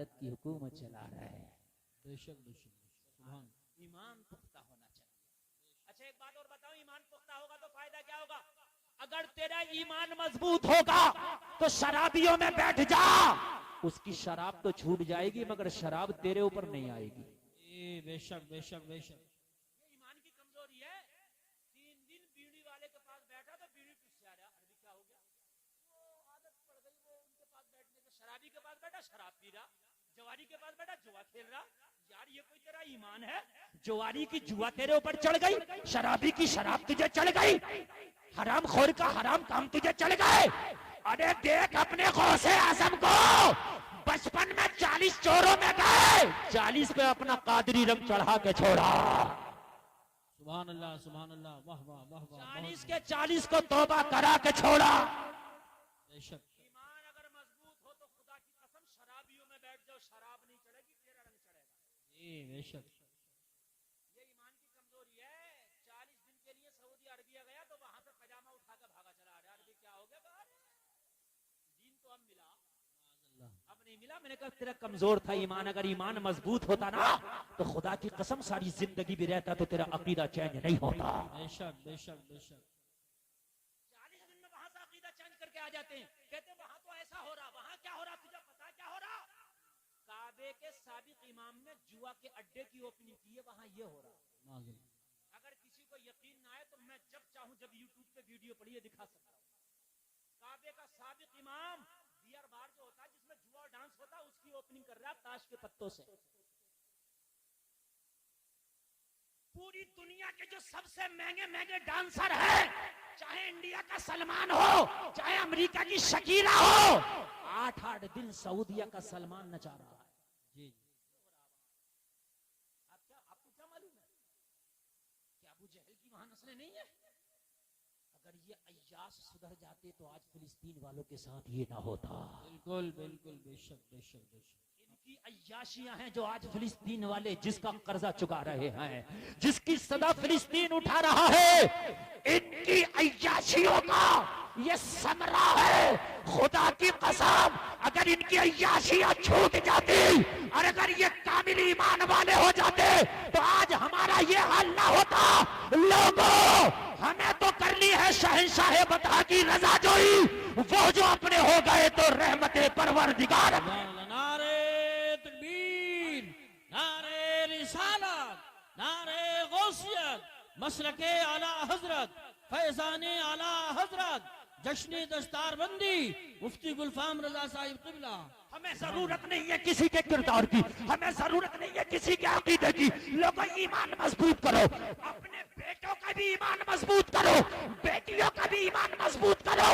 भारत की हुकूमत चला रहा है। बेशक बेशक सुभान। ईमान पुख्ता होना चाहिए। अच्छा एक बात और बताओ, ईमान पुख्ता होगा तो फायदा क्या होगा? अगर तेरा ईमान मजबूत होगा तो शराबियों में बैठ जा, उसकी शराब तो छूट जाएगी मगर शराब तेरे ऊपर नहीं आएगी। बेशक बेशक बेशक। ये ईमान की कमजोरी है। 3 दिन बीड़ी वाले के पास बैठा तो बीड़ी पीछे आ रहा, अरे क्या हो गया? वो आदत पड़ गई, वो उनके पास बैठने से। शराबी के पास बैठा शराब पी रहा, जवारी के पास बैठा जुआ खेल रहा। यार ये कोई तेरा ईमान है? जवारी की जुआ तेरे ऊपर चढ़ गई, शराबी की शराब तुझे चढ़ गई, हराम खोर का हराम काम तुझे चढ़ गए। अरे देख अपने गौसे आजम को, बचपन में 40 चोरों में गए, 40 पे अपना कादरी रंग चढ़ा के छोड़ा। सुभान अल्लाह सुभान अल्लाह, वाह वाह वाह वाह। 40 के 40 को तौबा करा के छोड़ा। बेशक। ईमान अगर मजबूत हो तो खुदा की कसम शराबियों में बैठ जाओ, शराब नहीं चढ़ेगी, तेरा रंग चढ़ेगा। बेशक। ये ईमान की कमजोरी है। 40 दिन के लिए सऊदी अरबिया गया तो वहां से पजामा उठा कर भागा चला रहा। अरबी क्या हो गया? दीन तो अब मिला, अब नहीं मिला। मैंने कहा तेरा कमजोर था ईमान, अगर ईमान मजबूत होता ना तो खुदा की कसम सारी जिंदगी भी रहता तो तेरा अकीदा चेंज नहीं होता। बेशक बेशक बेशक। 40 दिन में वहां से अकीदा चेंज करके आ जाते हैं, कहते वहां तो ऐसा हो रहा, वहां क्या हो रहा, तुझे पता क्या हो रहा? काबे के साबिक इमाम ने जुआ के अड्डे की ओपनिंग की है, वहां ये हो रहा। अगर किसी को यकीन ना आए तो मैं जब चाहूं जब यूट्यूब पे वीडियो पढ़िए दिखा सकता हूं। काबे का साबिक इमाम बियर बार जो होता है जिसमें जुआ और डांस होता है उसकी ओपनिंग कर रहा है ताश के पत्तों से। पूरी दुनिया के जो सबसे महंगे महंगे डांसर हैं, चाहे इंडिया का सलमान हो चाहे अमेरिका की शकीला हो, 8-8 दिन सऊदिया का सलमान नचा रहा है। जी। आपको क्या मालूम है कि अबू जहल की वहां नस्लें नहीं है? अगर ये अय्याश सुधर जाते तो आज फिलिस्तीन वालों के साथ ये ना होता। बिल्कुल बिल्कुल बेशक बेशक बेशक। इनकी अय्याशियां हैं जो आज फिलिस्तीन वाले जिसका कर्जा चुका रहे हैं, जिसकी सदा फिलिस्तीन उठा रहा है, इनकी अय्याशियों का ये समरा है। खुदा की कसम अगर इनकी अय्याशियां छूट जाती और अगर ये कामिल ईमान वाले हो जाते तो आज हमारा ये हाल ना होता। लोगों हमें तो कर ली है शहंशाह बता की रजा जोई, वो जो अपने हो गए तो रहमते परवरदिगार। नारे तकबीर, नारे रिसालत, नारे गौसियत, मसलके आला हजरत, फैजाने आला हजरत, जश्न दस्तारबंदी मुफ्ती गुलफाम रजा साहिब किबला। हमें जरूरत नहीं है किसी के किरदार की, हमें जरूरत नहीं है किसी के अकीदे की। लोगों ईमान मजबूत करो, अपने बेटों का भी ईमान मजबूत करो, बेटियों का भी ईमान मजबूत करो।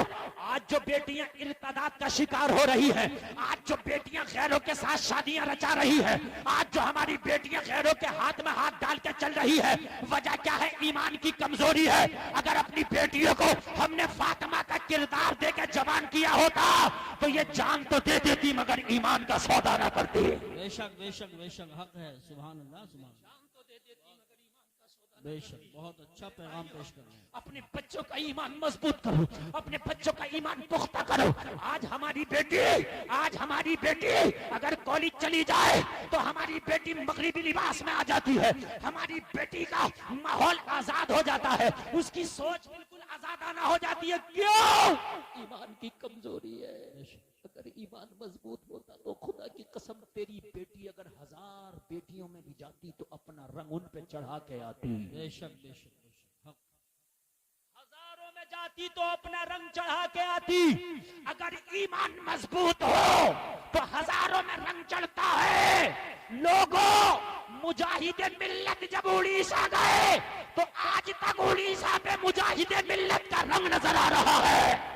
आज जो बेटियां इर्तिदाद का शिकार हो रही है, आज जो बेटियां गैरों के साथ शादियां रचा रही है, आज जो हमारी बेटियां गैरों के हाथ में हाथ डाल के चल रही है, वजह क्या है? ईमान की कमजोरी है। अगर अपनी बेटियों को हमने फातिमा का किरदार देकर जवान किया होता तो ये जान तो दे देती मगर ईमान का सौदा ना करती। बेशक बेशक बेशक हक है। सुभान अल्लाह सुभान। बेशक बहुत अच्छा पैगाम पेश कर रहे हैं। अपने बच्चों का ईमान मजबूत करो, अपने बच्चों का ईमान पुख्ता करो। आज हमारी बेटी अगर कॉलेज चली जाए तो हमारी बेटी मगरिबी लिबास में आ जाती है, हमारी बेटी का माहौल आजाद हो जाता है, उसकी सोच बिल्कुल आजादाना हो जाती है। क्यों? ईमान की कमजोरी है। अगर ईमान मजबूत होता तो खुदा की कसम तेरी बेटी अगर 1000 बेटियों में भी जाती तो अपना रंग उन पे चढ़ा के आती। बेशक बेशक बेशक। हजारों में जाती तो अपना रंग चढ़ा के आती। अगर ईमान मजबूत हो तो हजारों में रंग चढ़ता है। लोगों मुजाहिदे मिल्लत जब उड़ीसा गए तो आज तक उड़ीसा पे मुजाहिदे मिल्लत का रंग नजर आ रहा है।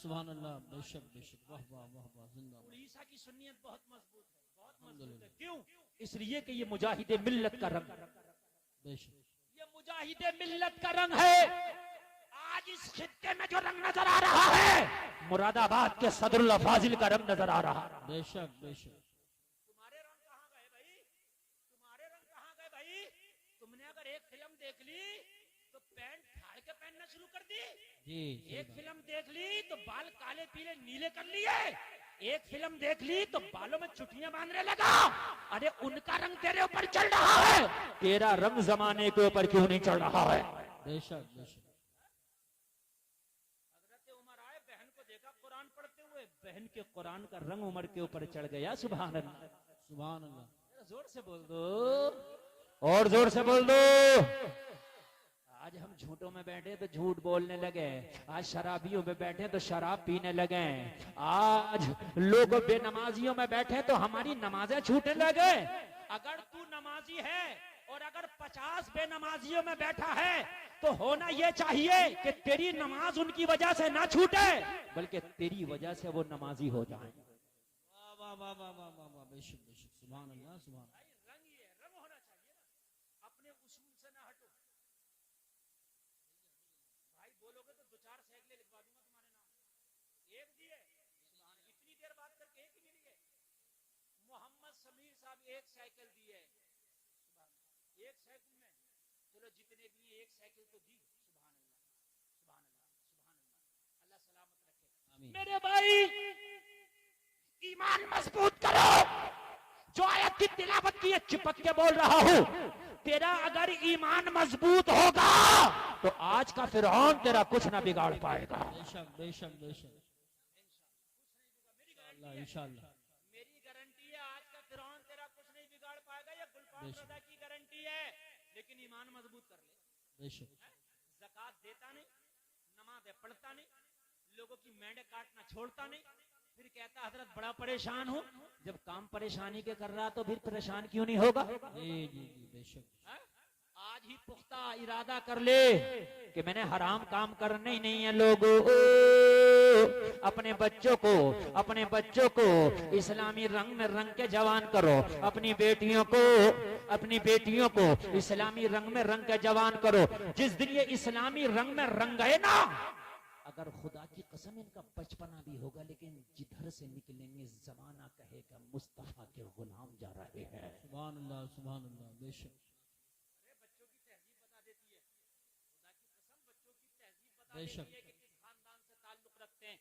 सुभान अल्लाह बेशक बेशक वाह वाह वाह वाह। जिंदाबाद। उड़ीसा की सुन्नियत बहुत मजबूत है, बहुत मजबूत है। क्यों? इसलिए कि ये मुजाहिदे मिल्लत का रंग, बेशक ये मुजाहिदे मिल्लत का रंग है। आज इस खित्ते में जो रंग नजर आ रहा है मुरादाबाद के सदरुल्लाह फाजिल का रंग नजर आ रहा है। बेशक बेशक। तुम्हारे रंग कहाँ गए भाई? तुम्हारे रंग कहाँ गए भाई? तुमने अगर एक फिल्म देख ली तो पैंट फाड़ के पहनना शुरू कर दी। जी एक फिल्म देख ली तो बाल काले पीले नीले कर लिए। एक फिल्म देख ली तो बालों में चुटियां बांधने लगा। अरे उनका रंग तेरे ऊपर चढ़ रहा है, तेरा रंग जमाने के ऊपर क्यों नहीं चढ़ रहा है? बेशक बेशक। हजरत उमर आए, बहन को देखा कुरान पढ़ते हुए, बहन के कुरान का रंग उमर के ऊपर चढ़ गया। सुभान अल्लाह, सुभान अल्लाह। जोर से बोल दो, और जोर से बोल दो। आज हम झूठों में बैठे तो झूठ बोलने लगे, आज शराबियों में बैठे तो शराब पीने लगे, आज लोग बेनमाजियों में बैठे तो हमारी नमाजें छूटने लगे। अगर तू नमाजी है और अगर 50 बेनमाजियों में बैठा है तो होना यह चाहिए कि तेरी नमाज उनकी वजह से ना छूटे, बल्कि तेरी वजह से वो नमाजी हो जाए। वाह वाह वाह वाह वाह वाह वाह, बेशक बेशक। सुभान अल्लाह, सुभान अल्लाह। रंग ही है, रंग होना चाहिए ना, अपने उसूल से ना हटो। भाई बोलोगे तो 2-4 साइकिलें लिखवा दूंगा तुम्हारे नाम। एक दिए, इतनी देर बात करके एक ही मिली है। मोहम्मद समीर साहब एक साइकिल दिए, एक साइकिल में चलो जितने भी एक साइकिल तो दी। सुभान अल्लाह, सुभान अल्लाह, सुभान अल्लाह। अल्लाह सलामत रखे। आमीन। मेरे भाई ईमान मजबूत करो। जो आयत की तिलावत की है चिपक के बोल रहा हूं, तेरा अगर ईमान मजबूत होगा तो आज का फिरौन तेरा कुछ ना बिगाड़ पाएगा। बेशक बेशक बेशक। इंशाअल्लाह इंशाअल्लाह। मेरी गारंटी है, आज का फिरौन तेरा कुछ नहीं बिगाड़ पाएगा। ये गुलफाम रजा की गारंटी है। लेकिन ईमान मजबूत कर ले। बेशक। ज़कात देता नहीं, नमाज़ें पढ़ता नहीं, लोगों की मेंढे काटना छोड़ता नहीं, फिर कहता हजरत बड़ा परेशान हूं। जब काम परेशानी के कर रहा तो फिर परेशान क्यों नहीं होगा? जी जी जी बेशक। आज ही पुख्ता इरादा कर ले कि मैंने हराम काम करने ही नहीं है। लोगों, अपने बच्चों को इस्लामी रंग में रंग के जवान करो। अपनी बेटियों को इस्लामी रंग में रंग के जवान करो। जिस दिन ये इस्लामी रंग में रंग गए ना, अगर खुदा की कसम इनका बचपना भी होगा, लेकिन जिधर से निकलेंगे जमाना कहेगा मुस्तफा के गुलाम जा रहे हैं। सुभान अल्लाह, सुभान अल्लाह। बेशक बच्चों की तहजीब बता देती है, खुदा की कसम बच्चों की तहजीब बता बेशक। देती है कि किस खानदान से ताल्लुक रखते हैं।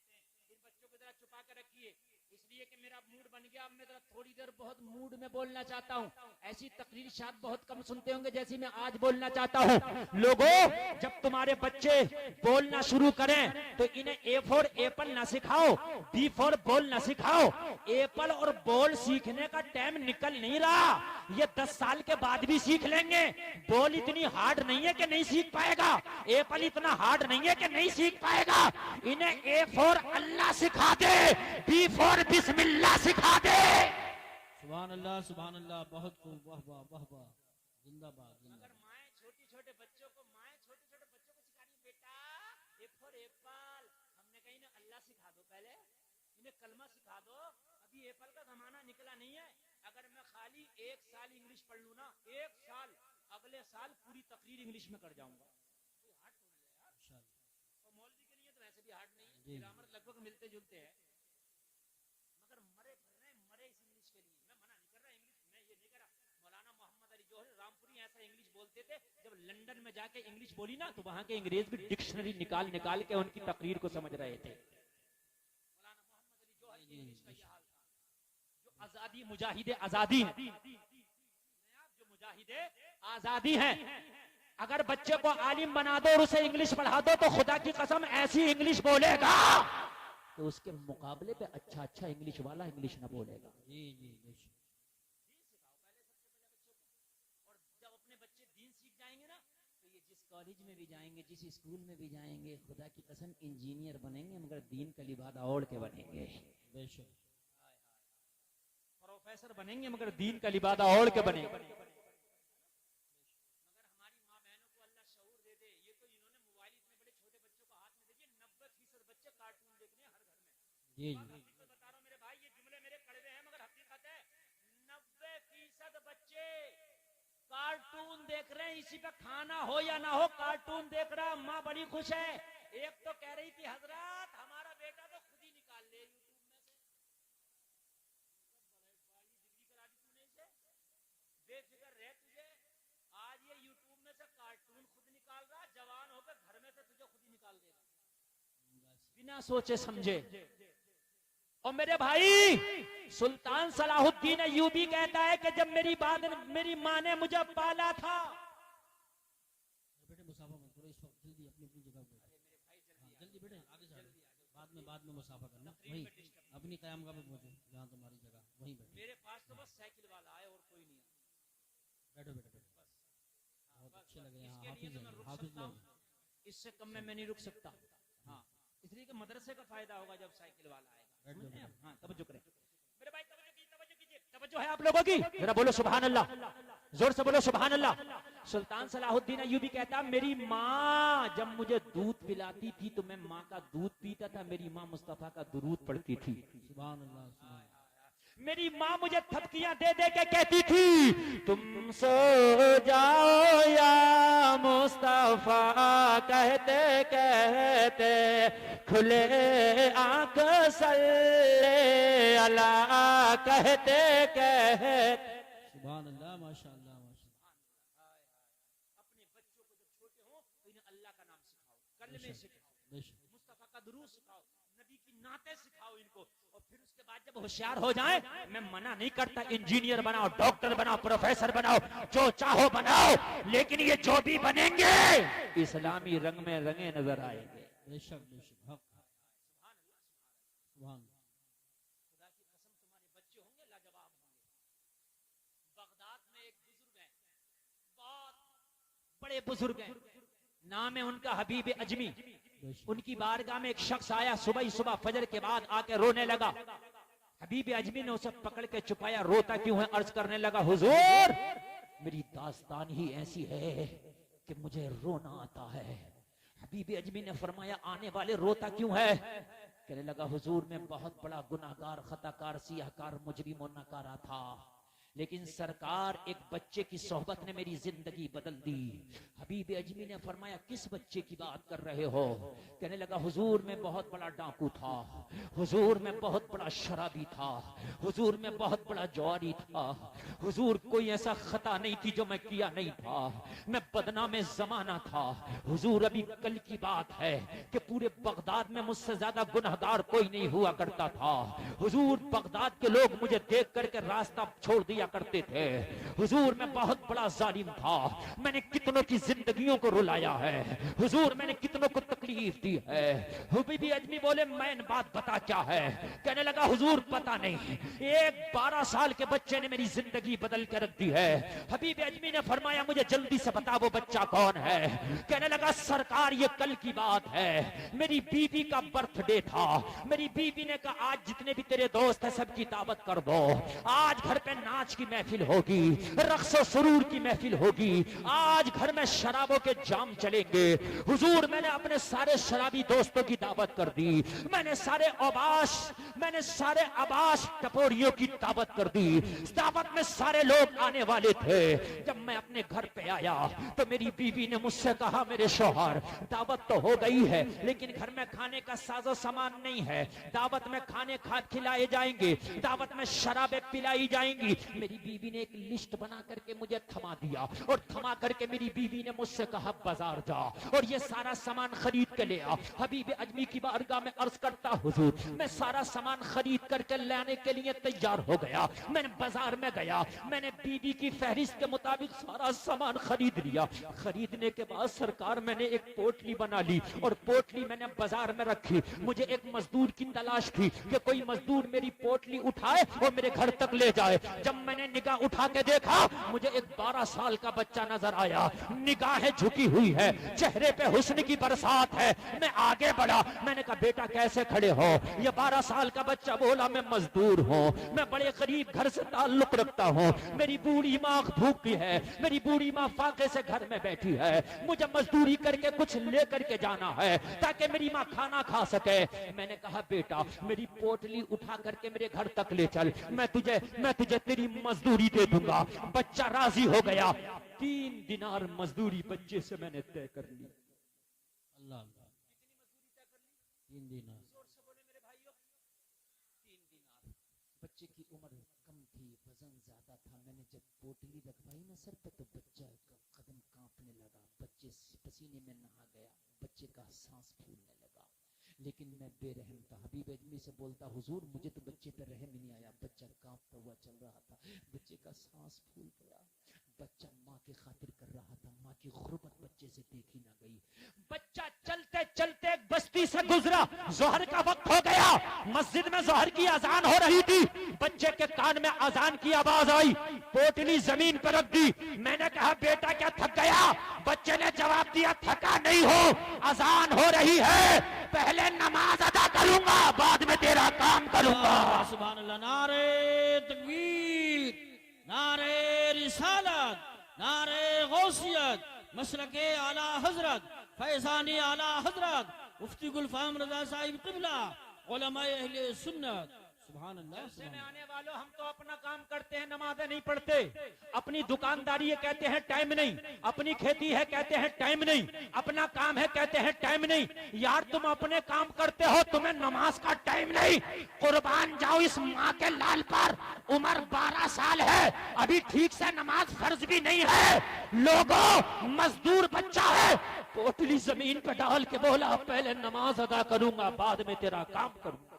इन बच्चों को जरा छुपा के रखिए, इसलिए कि मेरा मूड बन गया। अब मैं जरा थोड़ी देर बहुत मूड में बोलना चाहता हूँ। ऐसी तकरीर शायद बहुत कम सुनते होंगे जैसी मैं आज बोलना चाहता हूँ। लोगों, जब तुम्हारे बच्चे बोलना शुरू करें तो इन्हें ए फॉर एप्पल ना सिखाओ, बी फॉर बॉल ना सिखाओ। एप्पल और बॉल सीखने का टाइम निकल नहीं रहा, ये 10 साल के बाद भी सीख लेंगे। बॉल इतनी हार्ड नहीं है कि नहीं सीख पाएगा, एप्पल इतना हार्ड नहीं है कि नहीं सीख पाएगा। इन्हें ए फॉर अल्लाह सिखा दे, बी फॉर बिस्मिल्लाह सिखा दे। सुभान अल्लाह, सुभान अल्लाह। बहुत खूब, वाह वाह वाह वाह। जिंदाबाद जिंदाबाद। अगर माए छोटे बच्चों को सिखा रही, बेटा ए फॉर एप्पल, हमने कही ना अल्लाह सिखा दो, पहले इन्हें कलमा सिखा दो। अभी एप्पल का जमाना निकला नहीं है। अगर मैं खाली 1 साल इंग्लिश पढ़ लूं ना, 1 साल, अगले साल पूरी तकरीर इंग्लिश में कर जाऊंगा। कोई हार्ड थोड़ी है यार, इंशाअल्लाह। और मौलवी के लिए तो वैसे भी हार्ड नहीं है, जी। ग्रामर लगभग मिलते जुलते हैं। मगर मरे इस इंग्लिश के लिए। मैं मना नहीं कर रहा इंग्लिश, मैं ये नहीं कर रहा। मौलाना मोहम्मद अली जोहर रामपुरी ऐसा इंग्लिश बोलते थे, जब लंदन में जाके इंग्लिश बोली ना तो वहां के अंग्रेज भी डिक्शनरी निकाल के उनकी तकरीर को समझ रहे थे। मौलाना मोहम्मद अली जोहर की इंग्लिश का यह हाल था। जो आजादी मुजाहिदे आजादी हैं, जो मुजाहिदे आजादी हैं, अगर बच्चे को आलिम बना दो और उसे इंग्लिश पढ़ा दो तो खुदा की कसम ऐसी इंग्लिश बोलेगा तो उसके मुकाबले पे अच्छा इंग्लिश वाला इंग्लिश ना बोलेगा। जी जी बेशक। और जब अपने बच्चे दीन सीख जाएंगे ना तो ये जिस कॉलेज में भी जाएंगे, जिस स्कूल में भी जाएंगे, खुदा की कसम इंजीनियर बनेंगे, मगर दीन का लिबादा ओढ़ के बनेंगे। बेशक। प्रोफेसर बनेंगे मगर दीन का लिबादा ओढ़ के बनेंगे। मगर हमारी माँ बहनों को अल्लाह शऊर दे दे। ये तो इन्होंने मोबाइल इतने बड़े छोटे बच्चों को हाथ में दे दिए, 90% बच्चे कार्टून देखने हर घर में। जी जी। हकीकत बता रहा हूं मेरे भाई, ये जुमले मेरे कड़वे हैं मगर हकीकत है। 90% बच्चे कार्टून देख रहे हैं। इसी पे खाना हो या ना हो कार्टून देख रहा। माँ बड़ी खुश है। एक तो कह रही थी हजरत हमारा बेटा तो खुद ही निकाल ले यूट्यूब में से, डिग्री करा दी तूने इसे, बेफिक्र रह तुझे। आज ये यूट्यूब में से कार्टून खुद निकाल रहा, जवान होकर घर में से तुझे खुद ही निकाल देगा बिना सोचे समझे। और मेरे भाई सुल्तान सलाहुद्दीन अय्यूबी कहता है कि जब मेरी माँ ने मुझे पाला था, बेटे मुसाफा मत करो इस वक्त, जल्दी अपनी अपनी जगह पे, हाँ, जल्दी बेटे आगे जा, बाद में मुसाफा करना, वहीं अपनी कयामगाह पे पहुंचो जहाँ तुम्हारी जगह, वहीं बैठो। मेरे पास तो बस साइकिल वाला है और कोई नहीं है। बैठो बेटे बैठो, बहुत अच्छे लग रहे हैं, हाफिज लोग, इससे कम में मैं नहीं रुक सकता। हाँ, इसलिए कि मदरसे का फायदा होगा जब साइकिल वाला आएगा। हाँ, तवज्जो करें मेरे भाई, तवज्जो कीजिए, तवज्जो है आप लोगों की, जरा बोलो सुभान अल्लाह, जोर से बोलो सुभान अल्लाह। सुल्तान सलाहुद्दीन अय्यूबी कहता, मेरी माँ जब मुझे दूध पिलाती थी तो मैं माँ का दूध पीता था, मेरी माँ मुस्तफा का दुरूद पढ़ती थी। सुभान अल्लाह, सुभान। मेरी माँ मुझे थपकियां दे दे के कहती थी, तुम सो जाओ या मुस्तफा, कहते कहते खुले आंख सल्ले अला, कहते कहते। सुभान अल्लाह, माशाअल्लाह माशाअल्लाह। अपने बच्चों को जब छोटे हो तो इन्हें अल्लाह का नाम सिखाओ, कलमे सिखाओ, मुस्तफा का दुरूद सिखाओ, नबी की नाते सिखाओ इनको, और फिर उसके बाद जब होशियार हो जाए, मैं मना नहीं करता इंजीनियर बनाओ, डॉक्टर बनाओ, प्रोफेसर बनाओ, जो चाहो बनाओ, लेकिन ये जो भी बनेंगे इस्लामी रंग में रंगे नजर आएंगे। बेशक बेशक, हक, सुभान। खुदा की कसम तुम्हारे बच्चे होंगे लाजवाब होंगे। बगदाद में एक बुजुर्ग है, बहुत बड़े बुजुर्ग हैं, नाम है उनका हबीब अजमी। उनकी बारगाह में एक शख्स आया, सुबह सुबह फजर के बाद आके रोने लगा। हबीब अजमी ने उसे पकड़ के छुपाया, रोता क्यों है? अर्ज करने लगा, हुजूर मेरी दास्तान ही ऐसी है कि मुझे रोना आता है। हबीब अजमी ने फरमाया, आने वाले रोता क्यों है? कहने लगा, हुजूर मैं बहुत बड़ा गुनाहगार, खताकार, सियाहकार, मुजरिम और नकारा था, लेकिन सरकार एक बच्चे की सोहबत ने मेरी जिंदगी बदल दी। हबीब अजमी ने फरमाया, किस बच्चे की बात कर रहे हो? कहने लगा, हुजूर मैं बहुत बड़ा डाकू था, हुजूर मैं बहुत बड़ा शराबी था, हुजूर मैं बहुत बड़ा जवारी था, हुजूर कोई ऐसा खता नहीं थी जो मैं किया नहीं था, मैं बदनाम जमाना था। हुजूर अभी कल की बात है कि पूरे बगदाद में मुझसे ज्यादा गुनहगार कोई नहीं हुआ करता था। हुजूर बगदाद के लोग मुझे देख करके रास्ता छोड़ दिया करते थे। हुजूर मैं बहुत बड़ा जालिम था, मैंने कितनों की जिंदगियों को रुलाया है, हुजूर मैंने कितनों को तकलीफ दी है। हबीबी अजमी बोले, मैं बात बता क्या है? कहने लगा, हुजूर पता नहीं, एक 12 साल के बच्चे ने मेरी जिंदगी बदल के रख दी है। हबीब अजमी ने फरमाया, मुझे जल्दी से बता वो बच्चा कौन है? कहने लगा, सरकार ये कल की बात है, मेरी बीवी का बर्थडे था, मेरी बीवी ने कहा आज जितने भी तेरे दोस्त है सबकी दावत कर दो, आज घर पे नाच की महफिल होगी, रक्सो सुरूर की महफिल होगी, आज घर में शराबों के जाम चलेंगे। हुजूर मैंने अपने सारे शराबी दोस्तों की दावत कर दी, मैंने सारे अबाश टपोरियों की दावत कर दी, दावत में सारे लोग आने वाले थे। जब मैं अपने घर पे आया तो मेरी बीवी ने मुझसे कहा, मेरे शौहर दावत तो हो गई है लेकिन घर में खाने का साजो सामान नहीं है, दावत में खाने खिलाए जाएंगे, दावत में शराबें पिलाई जाएंगी। मेरी बीवी ने एक लिस्ट बना करके मुझे थमा दिया, और थमा करके मेरी बीवी ने मुझसे कहा, बाजार जा और ये सारा सामान खरीद के ले आ। हबीब अजमी की बारगाह में अर्ज करता, हुजूर मैं सारा सामान खरीद करके लाने के लिए तैयार हो गया। मैंने बाजार में गया, मैंने बीवी की फहरिस्त के मुताबिक सारा सामान खरीद लिया। खरीदने के बाद सरकार मैंने एक पोटली बना ली और पोटली मैंने बाजार में रखी। मुझे एक मजदूर की तलाश थी कि कोई मजदूर मेरी पोटली उठाए और मेरे घर तक ले जाए। जब मैंने निगाह उठा के देखा, मुझे एक 12 साल का बच्चा नजर आया, निगाहें झुकी हुई है, चेहरे पे हुस्न की बरसात है। मैं आगे बढ़ा, मैंने कहा, बेटा कैसे खड़े हो? ये 12 साल का बच्चा बोला, मैं मजदूर हूँ, मैं बड़े गरीब घर से ताल्लुक रखता हूँ, मेरी बूढ़ी माँ भूखी है, मेरी बूढ़ी माँ फाके से घर में बैठी है, मुझे मजदूरी करके कुछ ले करके जाना है ताकि मेरी माँ खाना खा सके। मैंने कहा, बेटा मेरी पोटली उठा करके मेरे घर तक ले चल, मैं तुझे तेरी मजदूरी दे दूंगा। बच्चा राजी हो गया, 3 दिनार मजदूरी बच्चे से मैंने तय कर ली। अल्लाह अल्लाह, 3 दिनार, जोर से बोले मेरे भाइयों, 3 दिनार। बच्चे की उम्र कम थी, वजन ज्यादा था। मैंने जब पोटली रखवाई ना सर पे तो बच्चा कदम कांपने लगा, बच्चे पसीने में नहा गया, बच्चे का सांस फूलने लगा। लेकिन मैं बेरहम था। हबीब अजमी से बोलता, हुजूर मुझे तो बच्चे पर रहम ही नहीं आया, बच्चा कांपता हुआ चल रहा था, बच्चे का सांस फूल गया, बच्चा माँ की खातिर कर रहा था, माँ की गुर्बत बच्चे से देखी ना गई। बच्चा चलते चलते एक बस्ती से गुजरा, जोहर का वक्त हो गया, मस्जिद में जोहर की अजान हो रही थी, बच्चे के कान में अजान की आवाज आई, पोटली जमीन पर रख दी। मैंने कहा बेटा क्या थक गया? बच्चे ने जवाब दिया थका नहीं हो, अजान हो रही है, पहले नमाज अदा करूंगा बाद में तेरा काम करूंगा। सुभान अल्लाह। नारे तकबीर, नारे रिसालत, नारे गौसियत, मसलके आला हजरत, फैजानी आला हजरत, मुफ्ती गुलफाम रजा साहिब किबला, उलमाए अहले सुन्नत। सुभान अल्लाह। जलसे में आने वालों, हम तो अपना काम करते हैं, नमाज़ें नहीं पढ़ते, अपनी दुकानदारी है कहते हैं टाइम नहीं, अपनी खेती है कहते हैं टाइम नहीं, अपना काम है कहते हैं टाइम नहीं। यार तुम अपने काम करते हो, तुम्हें नमाज का टाइम नहीं। कुर्बान जाओ इस माँ के लाल पर, उम्र 12 साल है, अभी ठीक से नमाज फर्ज भी नहीं है। लोगों, मजदूर बच्चा है, पोटली जमीन पे डाल के बोला पहले नमाज अदा करूंगा बाद में तेरा काम करूंगा।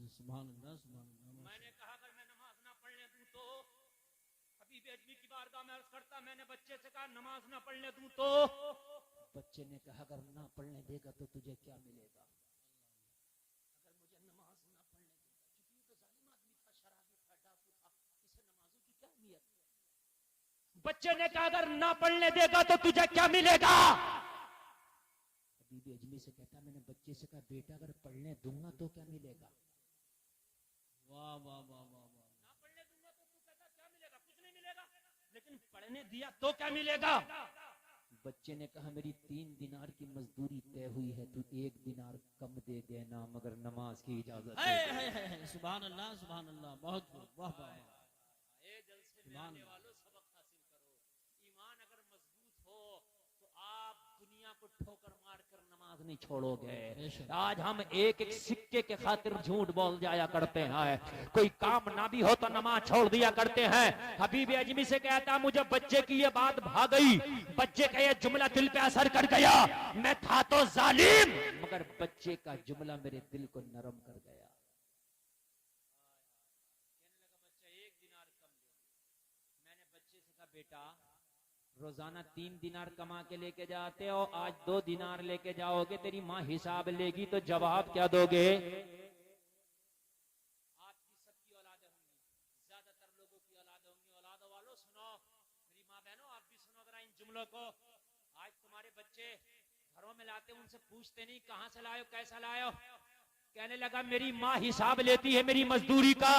सुभान अल्लाह, सुभान अल्लाह। मैंने कहा अगर मैं नमाज ना पढ़ने दूं तो, हबीब अजमी की बारगाह में अर्ज करता, मैंने बच्चे से कहा नमाज ना पढ़ने दूं तो, बच्चे ने कहा अगर ना पढ़ने देगा तो तुझे क्या मिलेगा? अगर मुझे नमाज ना पढ़ने देगा, क्योंकि ये तो जालिम आदमी था, शराबी था, डाकू था, इसे नमाजों की क्या अहमियत? बच्चे ने कहा अगर ना पढ़ने देगा तो तुझे क्या मिलेगा? हबीब अजमी से कहता, मैंने बच्चे से कहा बेटा अगर पढ़ने दूंगा तो क्या मिलेगा? वाह वाह वाह वाह वाह। ना पढ़ने दूंगा तो तू कहता क्या मिलेगा? कुछ नहीं मिलेगा, लेकिन पढ़ने दिया तो क्या मिलेगा? बच्चे ने कहा मेरी 3 दिनार की मजदूरी तय हुई है, तू 1 दिनार कम दे देना मगर नमाज की इजाजत है, दे। है, है, है। सुभान अल्लाह, सुभान अल्लाह। बहुत खूब, वाह वाह वाह। जलसे में आने वालों सबक हासिल करो। ईमान अगर मजबूत हो तो आप दुनिया को ठोकर मार कर नमाज नहीं छोड़ोगे। आज हम एक एक सिक्के के खातिर झूठ बोल जाया करते हैं, कोई काम ना भी हो तो नमाज छोड़ दिया करते हैं। हबीब अजमी से कहता मुझे बच्चे की ये बात भा गई, बच्चे का ये जुमला दिल पे असर कर गया, मैं था तो जालिम मगर बच्चे का जुमला मेरे दिल को नरम कर गया। बेटा रोजाना 3 दिनार कमा के लेके जाते हो, आज 2 दिनार लेके जाओगे, तेरी माँ हिसाब लेगी तो जवाब क्या दोगे? आपकी सबकी औलादे होंगी, ज्यादातर लोगों की औलादे होंगी। औलादों वालों सुनो, मेरी माँ बहनों आप भी सुनो जरा इन जुमलों को। आज तुम्हारे बच्चे घरों में लाते, उनसे पूछते नहीं कहां से लाए हो, कैसा लाए हो, कहने लगा मेरी माँ हिसाब लेती है मेरी मजदूरी का,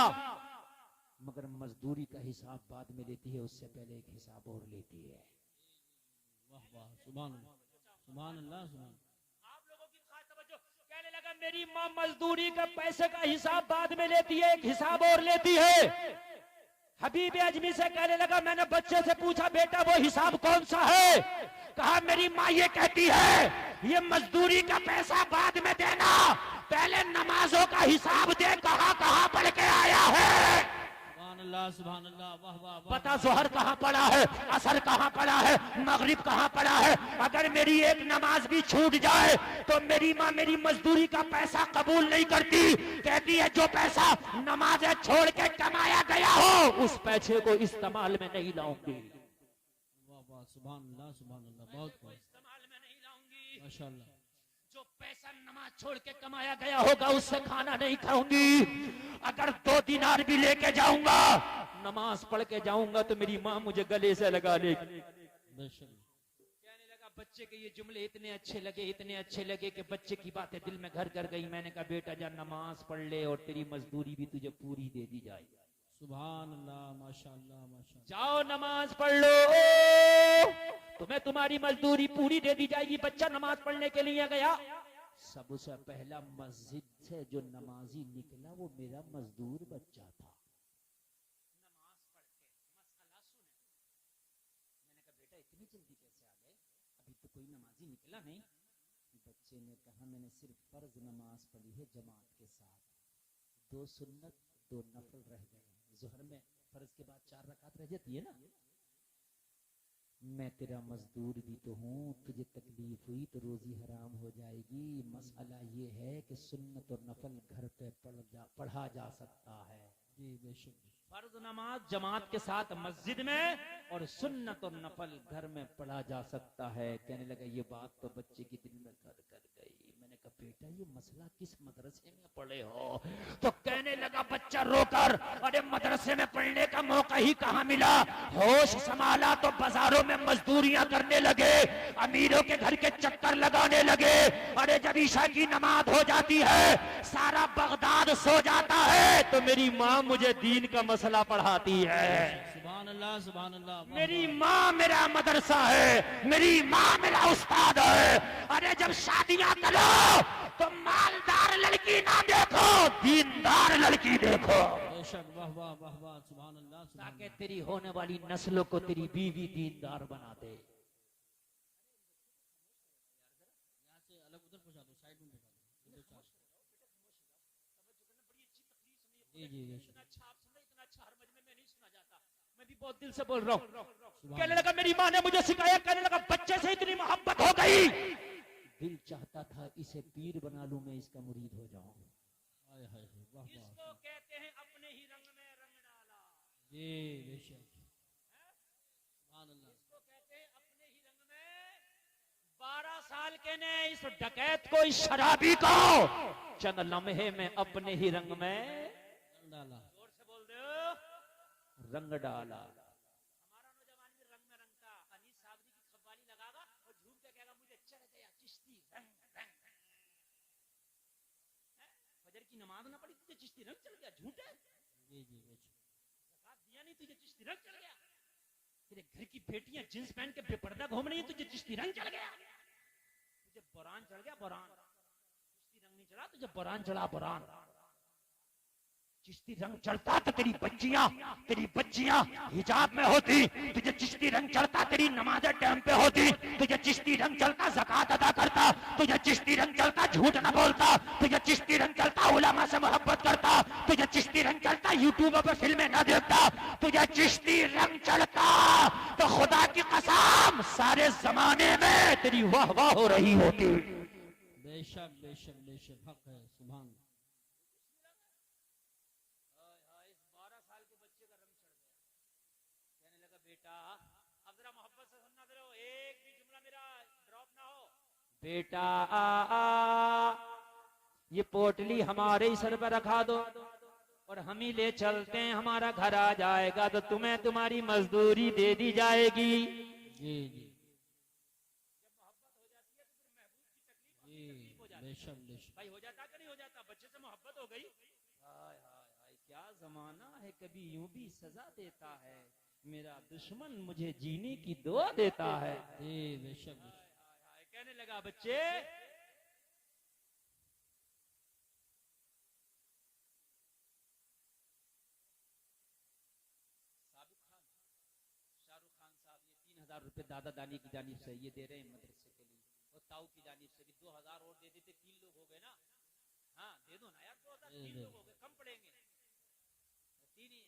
मगर मजदूरी का हिसाब बाद में लेती है, उससे पहले एक हिसाब और लेती है। वाह वाह, सुभान अल्लाह, सुभान अल्लाह, सुभान। आप लोगों की खास तवज्जो, कहने लगा मेरी माँ मजदूरी का पैसे का हिसाब बाद में लेती है, एक हिसाब और लेती है। हबीब अजमी से कहने लगा मैंने बच्चे से पूछा बेटा वो हिसाब कौन सा है? कहा मेरी माँ ये कहती है ये मजदूरी का पैसा बाद में देना, पहले नमाजों का हिसाब दे, कहां कहां पढ़ के आया है। सुभान अल्लाह, वाह वाह वाह। पता जोहर कहां पड़ा है, असर कहां पड़ा है, मगरिब कहां पड़ा है। अगर मेरी एक नमाज भी छूट जाए तो मेरी माँ मेरी मजदूरी का पैसा कबूल नहीं करती, कहती है जो पैसा नमाजें छोड़ के कमाया गया हो उस पैसे को इस्तेमाल में नहीं लाऊंगी। वाह वाह, सुभान अल्लाह, सुभान अल्लाह, बहुत खूब, इस्तेमाल में नहीं लाऊंगी। माशाअल्लाह। जो पैसा नमाज छोड़ के कमाया गया होगा उससे खाना नहीं खाऊंगी। अगर 2 दिनार भी लेके जाऊंगा, नमाज पढ़ के जाऊंगा तो मेरी माँ मुझे गले से लगा लेगी। कहने लगा बच्चे के ये जुमले इतने अच्छे लगे, इतने अच्छे लगे कि बच्चे की बातें दिल में घर कर गई। मैंने कहा बेटा जा नमाज पढ़ ले और तेरी मजदूरी भी तुझे पूरी दे दी जाएगी। सुभान अल्लाह, माशाअल्लाह, माशाअल्लाह। जाओ नमाज पढ़ लो, तुम्हें तुम्हारी मजदूरी पूरी दे दी जाएगी। बच्चा नमाज पढ़ने के लिए गया, सबसे पहला मस्जिद से जो नमाजी निकला वो मेरा मजदूर बच्चा था। नमाज पढ़ के मसला सुने। मैंने कहा बेटा इतनी जल्दी कैसे आ गए, अभी तो कोई नमाजी निकला नहीं। बच्चे ने कहा मैंने सिर्फ फर्ज नमाज पढ़ी है जमात के साथ, 2 सुन्नत 2 नफल रह गए। जोहर में फर्ज के बाद 4 रकात रह जाती है ना, मैं तेरा मजदूर भी तो हूँ, तुझे तकलीफ हुई तो रोजी हराम हो जाएगी। मसला ये है कि सुन्नत और नफल घर पे पढ़ा जा सकता है। जी बेशक। फर्ज नमाज जमात के साथ मस्जिद में और सुन्नत और नफल घर में पढ़ा जा सकता है। कहने लगा ये बात तो बच्चे की दिल में घर कर गई। मैंने कहा बेटा ये मसला किस मदरसे में पढ़े हो? तो कहने लगा बच्चा रोकर, अरे मदरसे में पढ़ने का मौका ही कहाँ मिला। होश संभाला तो बाजारों में मजदूरियां करने लगे, अमीरों के घर के चक्कर लगाने लगे। अरे जब ईशा की नमाज हो जाती है, सारा बगदाद सो जाता है, तो मेरी माँ मुझे दीन का मसला पढ़ाती है। सुभान अल्लाह सुभान अल्लाह। मेरी माँ मेरा मदरसा है, मेरी माँ मेरा उस्ताद है। अरे जब शादियां करो तो मालदार लड़की ना देखो, दीनदार लड़की देखो, बेशक। वाह वाह वाह वाह। सुभान अल्लाह सुभान ताकि तेरी होने वाली नस्लों को तेरी बीवी दीनदार बना दे। यहाँ से अलग उधर पहुंचा दो, साइड में पहुंचा दो, दो चार। जी जी बेशक। अच्छा आप सुन रहे, इतना अच्छा हर मजमे में नहीं सुना जाता। मैं भी बहुत दिल से बोल रहा हूँ। कहने लगा मेरी माँ ने मुझे सिखाया, कहने लगा बच्चे से इतनी मोहब्बत हो गई, दिल चाहता था इसे पीर बना लूं, मैं इसका मुरीद हो जाऊं। हाय हाय हाय, वाह वाह। इसको कहते हैं अपने ही रंग में रंग डाला। जी बेशक। सुभान अल्लाह। इसको कहते हैं अपने ही रंग में। 12 साल के ने इस डकैत को, इस शराबी को चंद लम्हे में अपने ही रंग में रंग डाला। जोर से बोल दो, रंग डाला। हमारा नौजवान भी रंग में रंगता, अनीस साबरी की खब्बाली लगागा और झूम के कहेगा मुझे चढ़ गया चिश्ती रंग रंग। फजर की नमाज ना पढ़ी, तुझे चिश्ती रंग चढ़ गया, झूठ है। जी जी बेशक। ज़कात दिया नहीं, तुझे चिश्ती रंग चढ़ गया। तेरे घर की बेटियां जींस पहन के बेपर्दा घूम रही हैं, तुझे चिश्ती रंग चढ़ गया। तुझे बुरान चढ़ गया, बुरान। चिश्ती रंग नहीं चढ़ा, तुझे बुरान चढ़ा, बुरान। चिश्ती रंग चढ़ता तो तेरी बच्चियां हिजाब में होती, तुझे चिश्ती रंग चढ़ता तेरी नमाज़ें टाइम पे होती, तुझे चिश्ती रंग चलता ज़कात अदा करता, तुझे चिश्ती रंग चलता झूठ न बोलता, तुझे चिश्ती रंग चलता उलमा से मोहब्बत करता, तुझे चिश्ती रंग चलता यूट्यूब पे फिल्में न देखता, तुझे चिश्ती रंग चढ़ता तो खुदा की कसम सारे जमाने में तेरी वाह वाह हो रही होती। बेशक बेशक बेशक, हक है। सुभान। 12 साल के बच्चे का रंग चढ़ गया। कहने लगा बेटा अब जरा मोहब्बत से सुनना, जरा एक भी जुमला मेरा ड्रॉप ना हो। बेटा ये पोटली हमारे ही सर पर रखा दो और हम ही ले चलते हैं, हमारा घर आ जाएगा तो तुम्हें तुम्हारी मजदूरी दे दी जाएगी। जी जी। जब मोहब्बत हो जाती है तो फिर महबूब की तकलीफ हो जाती है। बेशक बेशक। भाई हो जाता कि नहीं हो जाता? बच्चे से मोहब्बत हो गई, हाय हाय हाय क्या जमाना है, कभी यूं भी सजा देता है, मेरा दुश्मन मुझे जीने की दुआ देता है। जी बेशक बेशक। कहने लगा बच्चे शाहरुख खान साहब ये 3000 रुपए दादा दानी की जानिब से ये दे रहे हैं मदरसे के लिए, और ताऊ की जानिब से भी 2000 और दे देते, 3 लोग हो गए ना। हाँ दे दो ना यार, 2000 3 लोग हो गए, कम पड़ेंगे, 3 ही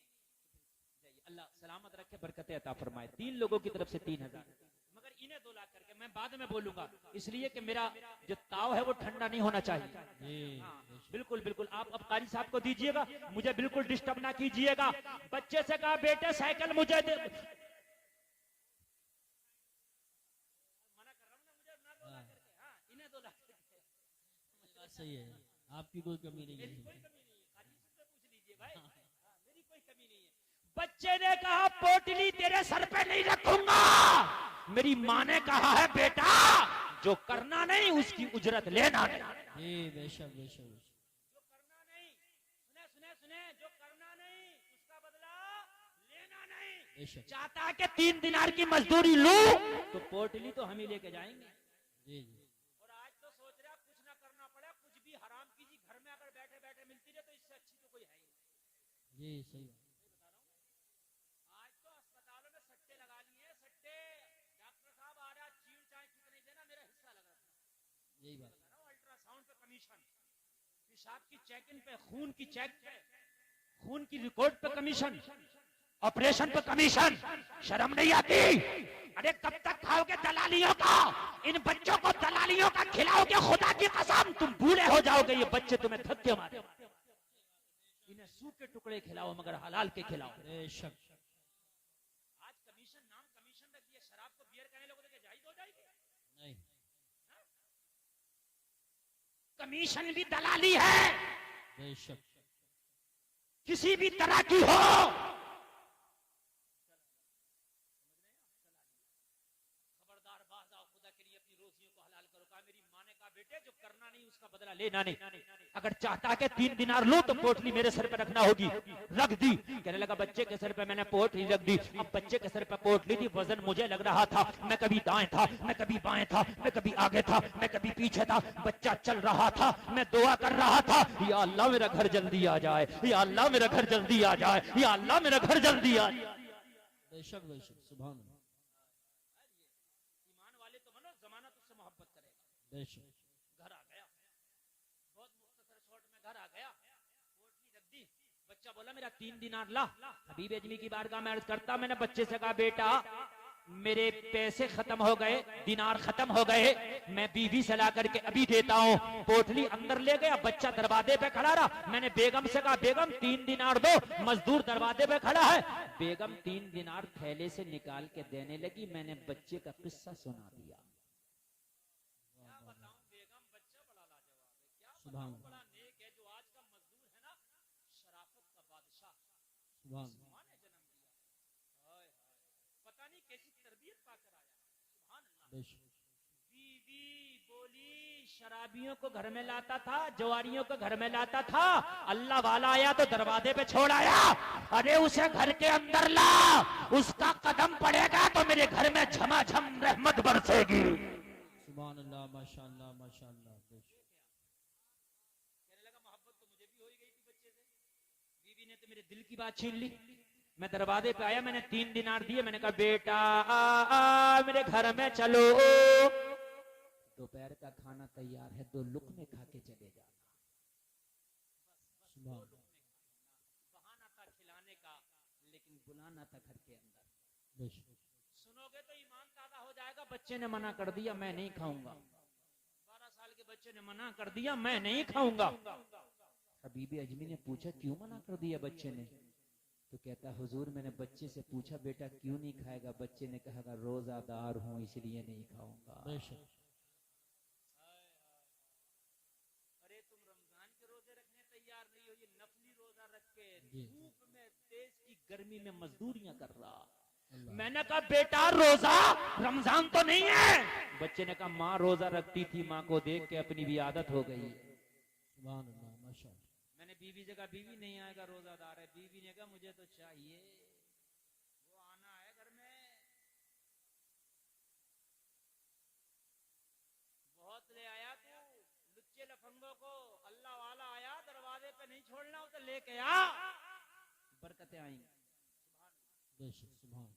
जाइए, अल्लाह सलामत रखे, बरकतें अता फरमाए। 3 लोगों की तरफ से 3000, मगर इन्हें 2 लाख करके मैं बाद में बोलूंगा, इसलिए कि मेरा जो ताव है वो ठंडा नहीं होना चाहिए। जी हाँ, बिल्कुल बिल्कुल। आप अब कारी साहब को दीजिएगा, मुझे बिल्कुल डिस्टर्ब ना कीजिएगा। बच्चे से कहा बेटे साइकिल मुझे दे, मना कर रहा हूं ना, मुझे ना 2 लाख करके, हाँ इन्हें 2 लाख करके। बात सही है, आपकी कोई कमी नहीं मेरी है। कोई कमी नहीं है, कारी से पूछ लीजिए भाई। हाँ, मेरी कोई कमी नहीं है। बच्चे ने कहा पोटली तेरे सर पे नहीं रखूंगा। मेरी माँ ने कहा है बेटा जो करना नहीं उसकी उजरत लेना नहीं। जी बेशक बेशक बेशक। जो करना नहीं, सुने सुने सुने, जो करना नहीं उसका बदला लेना नहीं। बेशक। चाहता है कि 3 दिनार की मजदूरी लूं तो पोटली तो हम ही लेके जाएंगे। जी जी। और आज तो सोच रहा कुछ ना करना पड़े, कुछ भी हराम कीजिए, घर में अगर बैठे बैठे मिलती रहे तो इससे अच्छी तो कोई है ही नहीं। जी सही बात। आज तो अस्पतालों में सट्टे लगा लिए, सट्टे। डॉक्टर साहब आ रहा, चीड़ चाय ठीक नहीं देना, मेरा हिस्सा लग रहा था। यही बात। अल्ट्रासाउंड पे कमीशन, पेशाब की चेक इन पे, खून की चेक पे, खून की रिकॉर्ड पे कमीशन, ऑपरेशन पे कमीशन। शर्म नहीं आती? अरे कब तक खाओगे दलालियों का? इन बच्चों को दलालियों का खिलाओगे, खुदा की कसम तुम बूढ़े हो जाओगे, ये बच्चे तुम्हें धक्के मारे। इन्हें सूखे टुकड़े खिलाओ मगर हलाल के खिलाओ। बेशक आज कमीशन नाम कमीशन रख दिया, शराब को बियर कहने लोगों को जायज हो जाएगी? नहीं, कमीशन भी दलाली है, बेशक किसी भी तरह की हो। खबरदार बाज आओ, खुदा के लिए अपनी रोजियों को हलाल करो। कहा मेरी माँ ने कहा बेटे जो करना नहीं उसका बदला लेना नहीं। अगर चाहता है कि 3 दिनार लो तो पोटली मेरे सर पे रखना होगी। रख दी। कहने लगा बच्चे के सर पे मैंने पोटली रख दी। अब बच्चे के सर पे पोटली थी, वजन मुझे लग रहा था, मैं कभी दाएं था, मैं कभी बाएं था, मैं कभी आगे था, मैं कभी पीछे था। बच्चा चल रहा था, मैं दुआ कर रहा था, या अल्लाह मेरा घर जल्दी आ जाए, या अल्लाह मेरा घर जल्दी आ जाए, या अल्लाह मेरा घर जल्दी आ जाए। बेशक बेशक सुभान अल्लाह। ईमान वाले तो बनो, जमाना तुझसे मोहब्बत करेगा। बेशक घर आ गया, बहुत मुख्तसर शॉर्ट में घर आ गया, पोटली रख दी। बच्चा बोला मेरा 3 दिनार ला। हबीब अजमी की बारगाह में अर्ज करता, मैंने बच्चे से कहा बेटा मेरे पैसे खत्म हो गए, दिनार खत्म हो गए, मैं बीवी से ला करके अभी देता हूँ। पोटली अंदर ले गया, बच्चा दरवाजे पे खड़ा रहा। मैंने बेगम से कहा बेगम 3 दिनार दो। मजदूर दरवाजे पे खड़ा है। बेगम 3 दिनार थैले से निकाल के देने लगी। मैंने बच्चे का किस्सा सुना दिया। सुभान अल्लाह। सुभान अल्लाह। पता नहीं कैसी तरबियत पाकर आया। सुभान अल्लाह। बेशक बीवी बोली शराबियों को घर में लाता था, जवारियों को घर में लाता था, अल्लाह वाला आया तो दरवाजे पे छोड़ आया। अरे उसे घर के अंदर ला, उसका कदम पड़ेगा तो मेरे घर में झमाझम रहमत बरसेगी। सुभान अल्लाह माशाअल्लाह माशाअल्लाह। बेशक कहने लगा मोहब्बत तो मुझे भी हो ही गई थी बच्चे से, बीवी ने तो मेरे दिल की बात छीन ली। मैं दरवाजे पे आया, मैंने 3 दिनार दिए। मैंने कहा बेटा मेरे घर में चलो, दोपहर का खाना तैयार है, 2 लुकमे खा के चले जाना। सुभान अल्लाह। बहाना था खिलाने का, लेकिन बुलाना था घर के अंदर। बेशक सुनोगे तो ईमान ताजा हो जाएगा। बच्चे ने मना कर दिया, मैं नहीं खाऊंगा। 12 साल के बच्चे ने मना कर दिया, मैं नहीं खाऊंगा। हबीबी अजमी ने पूछा क्यों मना कर दिया बच्चे ने? तो कहता हुजूर मैंने बच्चे से पूछा बेटा क्यों नहीं खाएगा? बच्चे ने कहा रोजादार हूं इसलिए नहीं खाऊंगा। बेशक अरे तुम रमजान के रोजे रखने तैयार नहीं हो, ये नफली रोजा रख के जी। धूप में तेज की गर्मी में मजदूरियां कर रहा। अल्लाह। मैंने कहा बेटा रोजा रमजान तो नहीं है। बच्चे ने कहा माँ रोजा रखती थी, माँ को देख के अपनी भी आदत हो गई। सुभान अल्लाह माशाअल्लाह। मैंने बीवी से कहा बीवी नहीं आएगा, रोजादार है। बीवी ने कहा मुझे तो चाहिए, वो आना है घर में। बहुत ले आया तू लुच्चे लफंगों को, अल्लाह वाला आया दरवाजे पे नहीं छोड़ना, उसे लेके आ, बरकतें आएंगी। बेशक सुभान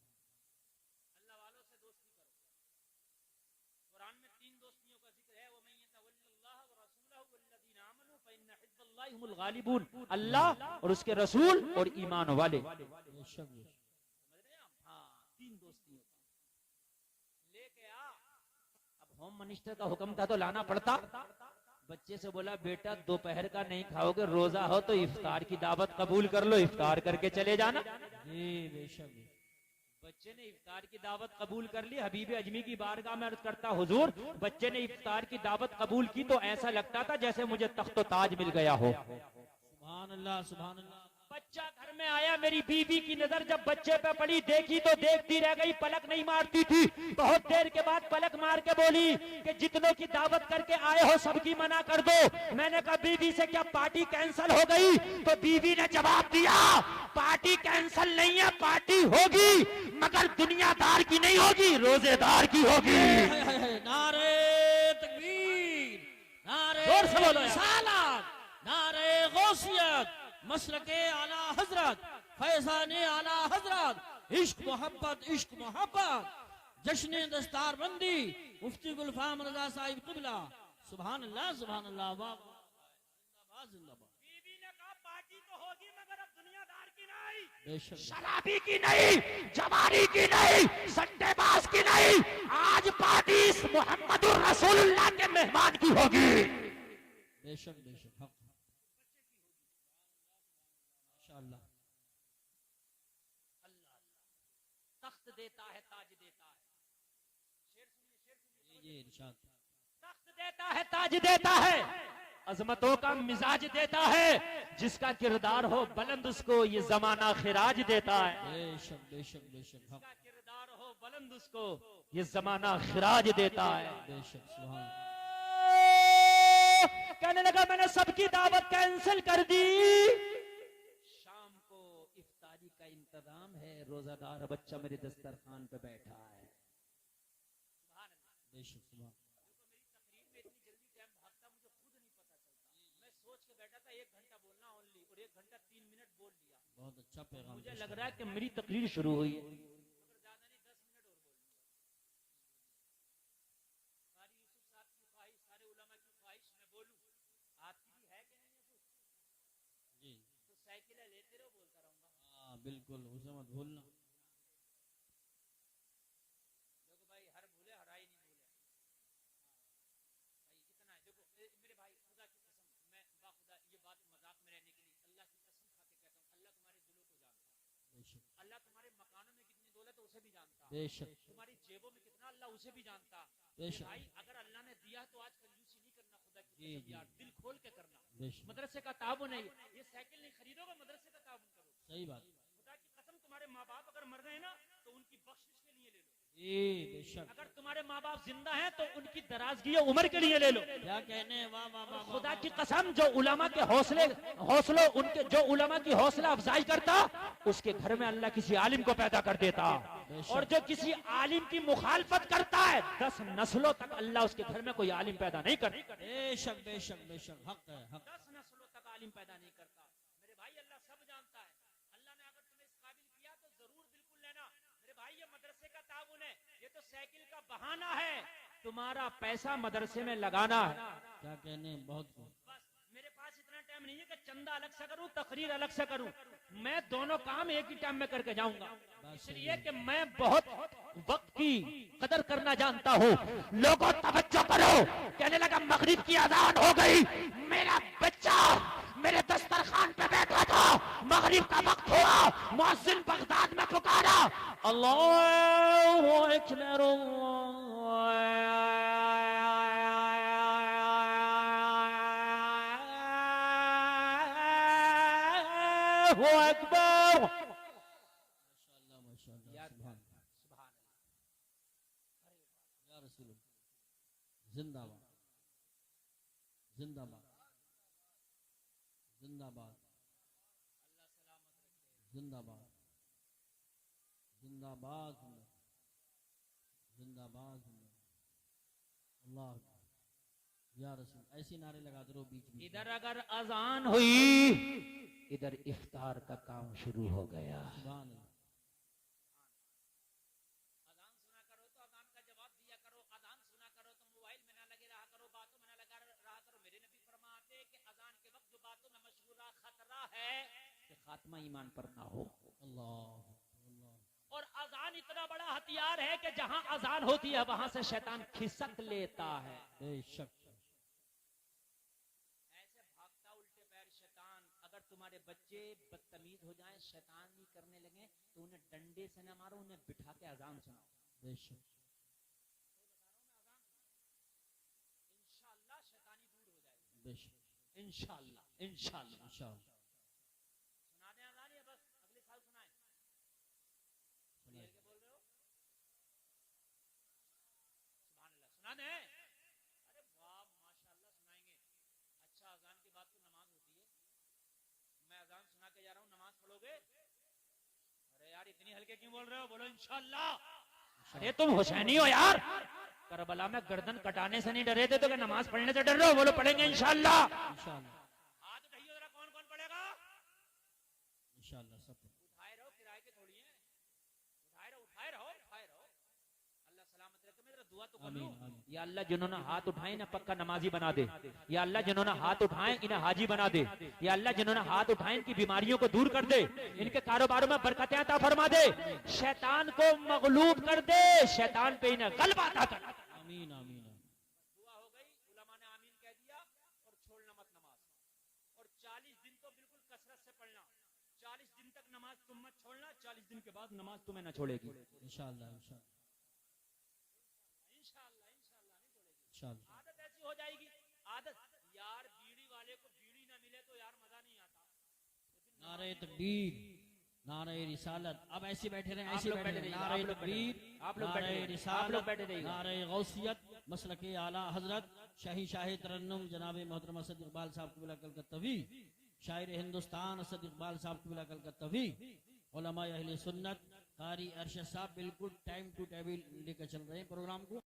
अल्लाह वालों से दोस्ती करो। कुरान में 3 दोस्तियों का जिक्र है, वो मैं यतवल्लल्लाह व रसूलहु वल्लज़ीना आमनू फइन्न हिज़्बल्लाहि हुमुल गालिबून। अल्लाह और उसके रसूल और ईमान वाले। बेशक बेशक समझ रहे हैं आप? हाँ 3 दोस्तियों का लेके आ। अब होम मिनिस्टर का हुक्म था तो लाना पड़ता। बच्चे से बोला बेटा दोपहर का नहीं खाओगे, रोजा हो तो इफ्तार की दावत कबूल कर लो, इफ्तार करके चले जाना। जी बेशक बच्चे ने इफ्तार की दावत कबूल कर ली। हबीब अजमी की बारगाह में अर्ज करता हुजूर बच्चे ने इफ्तार की दावत कबूल की तो ऐसा लगता था जैसे मुझे तख्त ताज मिल गया हो। सुभान अल्लाह सुभान अल्लाह। बच्चा घर में आया, मेरी बीवी की नजर जब बच्चे पे पड़ी, देखी तो देखती रह गई, पलक नहीं मारती थी। बहुत देर के बाद पलक मार के बोली कि जितनों की दावत करके आए हो सबकी मना कर दो। मैंने कहा बीवी से क्या पार्टी कैंसिल हो गई? तो बीवी ने जवाब दिया पार्टी कैंसिल नहीं है, पार्टी होगी मगर दुनियादार की नहीं होगी, रोजेदार की होगी। नारे तकबीर, नारे जोर से बोलो यार। रिसालत, नारे गौसियत, मसलके आला हजरत, फैजाने आला हजरत, इश्क मोहब्बत जश्न दस्तारबंदी मुफ्ती गुलफाम रजा साहिब क़िबला। सुभान अल्लाह सुभान अल्लाह। जिंदाबाद जिंदाबाद। बीवी ने कहा पार्टी तो होगी मगर अब दुनियादार की नहीं। बेशक शराबी की नहीं, जवानी की नहीं, सट्टेबाज की नहीं, आज पार्टी इस मोहम्मदुर रसूलुल्लाह के मेहमान की होगी। बेशक बेशक हक माशाअल्लाह। तख्त देता है, ताज देता है। ये इरशाद तख्त देता है, ताज देता है, अजमतों का मिजाज देता है, जिसका किरदार हो बुलंद उसको ये जमाना खिराज देता है। बेशक बेशक बेशक हक जिसका किरदार हो बुलंद उसको ये जमाना खिराज देता है। बेशक सुभान कहने लगा मैंने सबकी दावत कैंसिल कर दी, शाम को इफ्तारी का इंतजाम है, रोजादार बच्चा मेरे दस्तरखान पे बैठा है। बेशक सुभान बहुत अच्छा पैगाम मुझे लग रहा है कि मेरी तकरीर शुरू हुई है। जी हाँ बिल्कुल उसे मत भूलना। बेशक अल्लाह तुम्हारे मकानों में कितनी दौलत है उसे भी जानता, बेशक तुम्हारी जेबों में कितना अल्लाह उसे भी जानता। बेशक भाई अगर अल्लाह ने दिया तो आज कंजूसी नहीं करना, खुदा की जी, कसम जी। यार दिल खोल के करना। बेशक मदरसे का ताबुन है, ये साइकिल नहीं खरीदोगे, मदरसे का ताबुन करो। सही बात खुदा की कसम तुम्हारे माँ बाप अगर मर गए ना तो उनकी बख्शिश के लिए ले लो। जी बेशक अगर तुम्हारे माँ बाप जिंदा हैं तो उनकी दराजगी उम्र के लिए ले लो। क्या कहने वाह वाह वाह खुदा की कसम जो उलमा के हौसलों उनके जो उलमा की हौसला अफजाई करता, उसके घर में अल्लाह किसी आलिम को पैदा कर देता, और जो किसी आलिम की मुखालफत करता है 10 नस्लों तक अल्लाह उसके घर में कोई आलिम पैदा नहीं करता। बेशक बेशक बेशक हक है हक 10 नस्लों तक आलिम पैदा नहीं करता। मेरे भाई अल्लाह सब जानता है। अल्लाह ने अगर तुम्हें इस काबिल किया तो जरूर बिल्कुल लेना। मेरे भाई ये मदरसे का ताबुन है, ये तो साइकिल का बहाना है, तुम्हारा पैसा मदरसे में लगाना है। क्या कहने बहुत खूब। बस मेरे पास इतना टाइम नहीं है कि चंदा अलग से करूं, तकरीर अलग से करूं। मैं दोनों काम एक ही टाइम में करके जाऊंगा, इसलिए कि मैं बहुत वक्त की कदर करना जानता हूँ। लोगों तवज्जो करो, कहने लगा मगरिब की अजान हो गई, मेरा बच्चा मेरे दस्तरखान पे बैठा था, मगरिब का वक्त हुआ, मुअज्जिन बगदाद में पुकारा, अल्लाहु अकबर अल्लाहु अकबर। माशाअल्लाह माशाअल्लाह सुभान सुभान या रसूल जिंदाबाद जिंदाबाद जिंदाबाद जिंदाबाद जिंदाबाद जिंदाबाद अल्लाह या रसूल ऐसी नारे लगा दो बीच में। इधर अगर अजान हुई इधर इफ्तार का काम शुरू हो गया। सुभान अल्लाह अजान सुना करो तो अजान का जवाब दिया करो, अजान सुना करो तो मोबाइल में ना लगे रहा करो, बातों में ना लगा रहा करो। मेरे नबी फरमाते कि अजान के वक्त जो बातों में मशगूला खतरा है कि खात्मा ईमान पर ना हो। अल्लाह अल्लाह और अजान इतना बड़ा हथियार है कि जहां अजान होती है वहां से शैतान खिसक लेता है। बेशक ऐसे भागता उल्टे पैर शैतान। अगर तुम्हारे बच्चे बदतमीज हो जाएं, शैतानी करने लगे तो उन्हें डंडे से न मारो, उन्हें बिठा के अजान सुनाओ। बेशक इंशाअल्लाह शैतानी दूर हो जाएगी। बेशक इंशाअल्लाह इंशाअल्लाह। इंशाअल्लाह सुना दें अजान या बस अगले साल सुनाएं? सुनाइए। क्या बोल रहे हो? सुभान अल्लाह सुना दें? अरे वाह माशाअल्लाह सुनाएंगे। अच्छा अजान के बाद तो नमाज होती है, मैं अजान सुना के जा रहा हूँ, नमाज पढ़ोगे? अरे यार इतनी हल्के क्यों बोल रहे हो? बोलो इंशाअल्लाह। अरे तुम हुसैनी हो यार, करबला में गर्दन कटाने से नहीं डरे थे तो क्या नमाज पढ़ने से डर रहे हो? बोलो पढ़ेंगे इंशाअल्लाह। इंशाअल्लाह हाथ उठाइए जरा, कौन कौन पढ़ेगा? इंशाअल्लाह सब उठाए रहो, किराए के थोड़ी हैं। उठाए रहो उठाए रहो उठाए रहो। अल्लाह सलामत रखे। मैं जरा दुआ तो कर लूं। आमीन आमीन। या अल्लाह जिन्होंने हाथ उठाए ना पक्का नमाजी बना दे। या अल्लाह जिन्होंने हाथ उठाए इन्हें हाजी बना दे। या अल्लाह जिन्होंने हाथ उठाए इनकी बीमारियों को दूर कर दे, इनके कारोबारों में बरकतें अता फरमा दे, शैतान को मगलूब कर दे, शैतान पे इन्हें गलबा अता कर। आमीन आमीन। दुआ हो गई, उलमा ने आमीन कह दिया। और छोड़ना मत नमाज। और 40 दिन तो बिल्कुल कसरत से पढ़ना। 40 दिन तक नमाज तुम मत छोड़ना, 40 दिन के बाद नमाज तुम्हें ना छोड़ेगी इंशाअल्लाह इंशाअल्लाह इंशाअल्लाह। इंशाअल्लाह नहीं छोड़ेगी। इंशाअल्लाह। आदत ऐसी हो जाएगी। आदत यार, बीड़ी वाले को बीड़ी ना मिले तो यार मजा नहीं आता। नारे तकबीर, नारे रिसालत। अब ऐसे बैठे रहे, आप ऐसे लोग बैठे बैठे रहे। रहिए, नारे आप लोग बैठे तकबीर, रहिए, आप लोग बैठे नारे रहिए, आप लोग रिसालत, बैठे रहिए। नारे गौसियत, मसलके आला हजरत शाही शाह तरन्नुम जनाब मोहतरमा सद इकबाल साहब क़िबला कलकत्तवी, शायर हिंदुस्तान सद इकबाल साहब क़िबला कलकत्तवी, उलमा अहले सुन्नत, कारी अरशद साहब बिल्कुल टाइम टू टेबल लेकर चल रहे हैं प्रोग्राम को।